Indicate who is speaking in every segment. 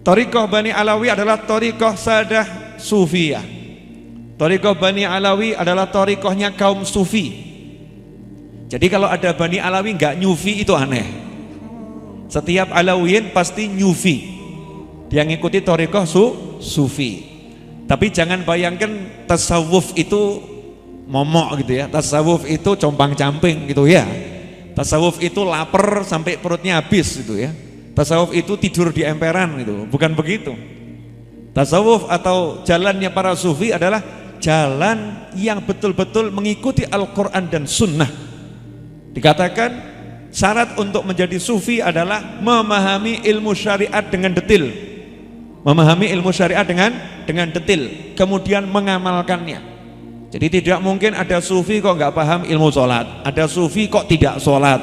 Speaker 1: Thariqah Bani Alawi adalah thariqah sadah sufiyah. Thariqah Bani Alawi adalah thariqahnya kaum sufi. Jadi kalau ada Bani Alawi nggak nyufi itu aneh. Setiap Alawiyin pasti nyufi. Dia ngikuti thariqah sufi. Tapi jangan bayangkan tasawuf itu momok gitu ya. Tasawuf itu compang-camping gitu ya. Tasawuf itu lapar sampai perutnya habis gitu ya. Tasawuf itu tidur di emperan gitu. Bukan begitu. Tasawuf atau jalannya para sufi adalah jalan yang betul-betul mengikuti Al-Quran dan Sunnah. Dikatakan syarat untuk menjadi sufi adalah memahami ilmu syariat dengan detil. Memahami ilmu syariat dengan detil, kemudian mengamalkannya. Jadi tidak mungkin ada sufi kok nggak paham ilmu sholat, ada sufi kok tidak sholat,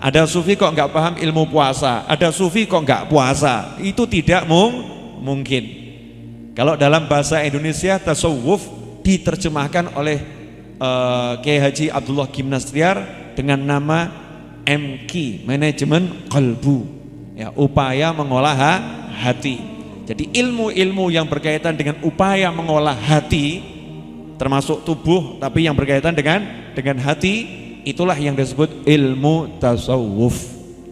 Speaker 1: ada sufi kok nggak paham ilmu puasa, ada sufi kok nggak puasa. Itu tidak mungkin. Kalau dalam bahasa Indonesia tasawuf diterjemahkan oleh Kiai Haji Abdullah Gimnastiar dengan nama MQ, manajemen qalbu, ya, upaya mengolah hati. Jadi ilmu-ilmu yang berkaitan dengan upaya mengolah hati, termasuk tubuh tapi yang berkaitan dengan hati, itulah yang disebut ilmu tasawuf.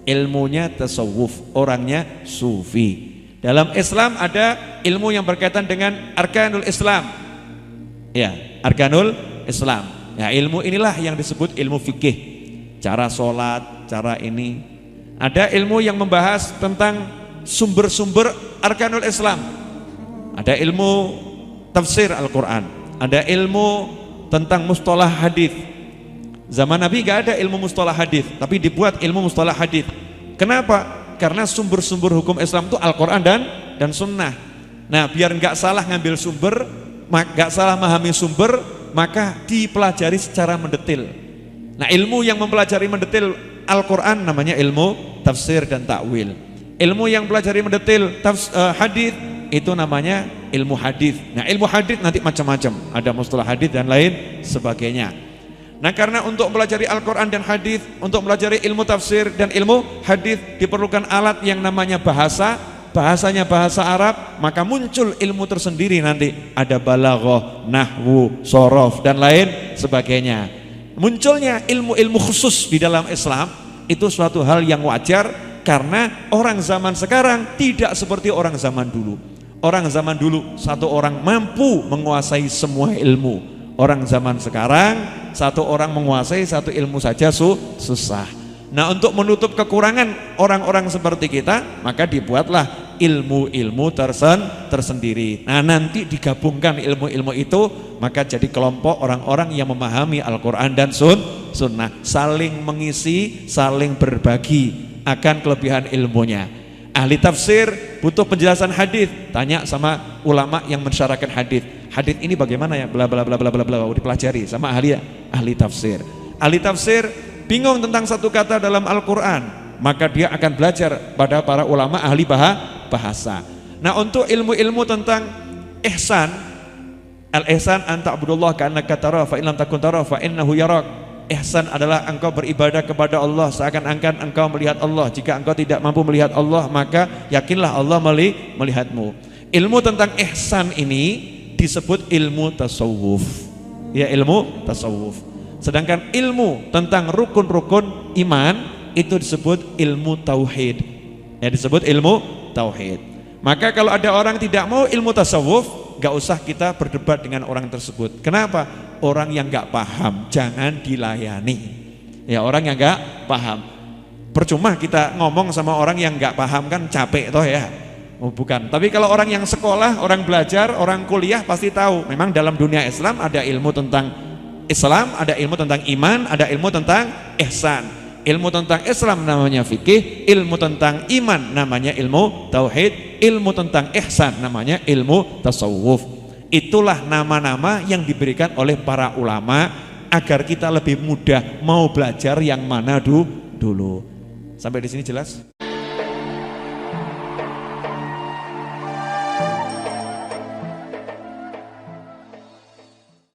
Speaker 1: Ilmunya tasawuf, orangnya sufi. Dalam Islam ada ilmu yang berkaitan dengan arkanul Islam. Ya, arkanul Islam. Ya, ilmu inilah yang disebut ilmu fikih. Cara sholat, cara ini. Ada ilmu yang membahas tentang sumber-sumber arkanul Islam. Ada ilmu tafsir Al-Quran. Ada ilmu tentang mustalah hadis. Zaman Nabi gak ada ilmu mustalah hadis, tapi dibuat ilmu mustalah hadis. Kenapa? Karena sumber-sumber hukum Islam itu Al-Quran dan Sunnah. Nah, biar nggak salah ngambil sumber, nggak salah memahami sumber, maka dipelajari secara mendetil. Nah, ilmu yang mempelajari mendetil Al-Quran namanya ilmu tafsir dan takwil. Ilmu yang pelajari mendetil hadis itu namanya ilmu hadis. Nah, ilmu hadis nanti macam-macam, ada mustalah hadis dan lain sebagainya. Nah, karena untuk mempelajari Al-Quran dan hadis, untuk mempelajari ilmu tafsir dan ilmu hadis diperlukan alat yang namanya bahasa. Bahasanya bahasa Arab, maka muncul ilmu tersendiri nanti. Ada balaghah, nahwu, shorof dan lain sebagainya. Munculnya ilmu-ilmu khusus di dalam Islam itu suatu hal yang wajar, karena orang zaman sekarang tidak seperti orang zaman dulu. Orang zaman dulu satu orang mampu menguasai semua ilmu. Orang zaman sekarang satu orang menguasai satu ilmu saja susah. Nah, untuk menutup kekurangan orang-orang seperti kita, maka dibuatlah ilmu-ilmu tersendiri. Nah, nanti digabungkan ilmu-ilmu itu, maka jadi kelompok orang-orang yang memahami Al-Quran dan Sunnah, saling mengisi, saling berbagi akan kelebihan ilmunya. Ahli tafsir butuh penjelasan hadis, tanya sama ulama yang mensyarahkan hadis. Hadis ini bagaimana ya? Bla bla bla bla bla bla, dipelajari sama ahli tafsir. Ahli tafsir bingung tentang satu kata dalam Al-Quran, maka dia akan belajar pada para ulama ahli bahasa. Nah, untuk ilmu-ilmu tentang ihsan, al-ihsan an ta'budullah ka'annaka tarahu fa in lam takun tarahu fa innahu yarak. Ihsan adalah engkau beribadah kepada Allah seakan-akan engkau melihat Allah. Jika engkau tidak mampu melihat Allah, maka yakinlah Allah melihatmu. Ilmu tentang ihsan ini disebut ilmu tasawuf. Ya, ilmu tasawuf. Sedangkan ilmu tentang rukun-rukun iman itu disebut ilmu tauhid. Ya, disebut ilmu tauhid. Maka kalau ada orang tidak mau ilmu tasawuf, gak usah kita berdebat dengan orang tersebut. Kenapa? Orang yang gak paham jangan dilayani. Ya, orang yang gak paham. Percuma kita ngomong sama orang yang gak paham, kan capek toh ya. Oh, bukan. Tapi kalau orang yang sekolah, orang belajar, orang kuliah pasti tahu. Memang dalam dunia Islam ada ilmu tentang Islam, ada ilmu tentang iman, ada ilmu tentang ihsan. Ilmu tentang Islam namanya fikih, ilmu tentang iman namanya ilmu tauhid, ilmu tentang ihsan namanya ilmu tasawuf. Itulah nama-nama yang diberikan oleh para ulama agar kita lebih mudah mau belajar yang mana dulu. Sampai di sini jelas?